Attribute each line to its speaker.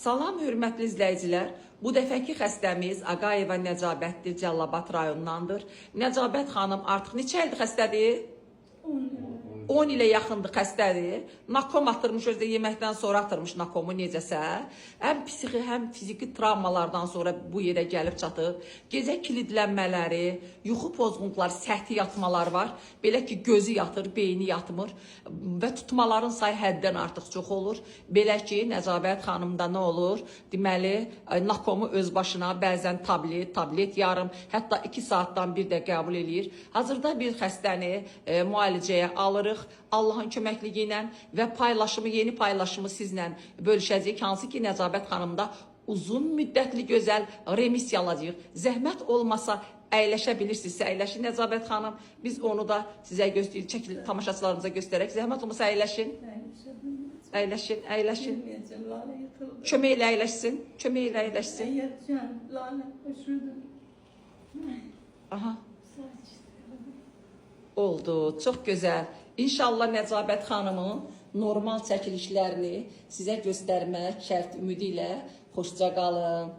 Speaker 1: Salam, hörmətli izləyicilər. Bu dəfəki xəstəmiz Ağayeva Nəcabətdir, Cəllabad rayonundandır. Nəcabət xanım artıq neçə ildir xəstədir? 10 ilə yaxındır xəstədir. Nakom atırmış, özdə yeməkdən sonra atırmış nakomu necəsə. Həm psixi, həm fiziki travmalardan sonra bu yerə gəlib çatıb. Gecə kilidlənmələri, yuxu pozğuntuları, səhti yatmalar var. Belə ki, gözü yatır, beyni yatmır və tutmaların sayı həddən artıq çox olur. Belə ki, Nəcabət xanımda nə olur? Deməli, nakomu öz başına bəzən tablet yarım, hətta 2 saatdan bir də qəbul eləyir. Hazırda bir xəstəni müalicəyə alırıq. Allahın köməkliyi ilə və yeni paylaşımı sizlə bölüşəcəyik. Hansı ki, Nəcabət xanımda uzun müddətli gözəl remisiya alacaq. Zəhmət olmasa əyləşə bilirsinizsə, əyləşin Nəcabət xanım. Biz onu da sizə göstərək, tamaşaçılarımıza göstərək. Zəhmət olmasa əyləşin. Əyləşin, əyləşin. Kömək ilə əyləşsin, kömək ilə əyləşsin. Aha. Oldu, çox gözəl. İnşallah Nəcabət xanımın normal çəkilişlərini sizə göstərmək şərt ümidi ilə xoşça qalın.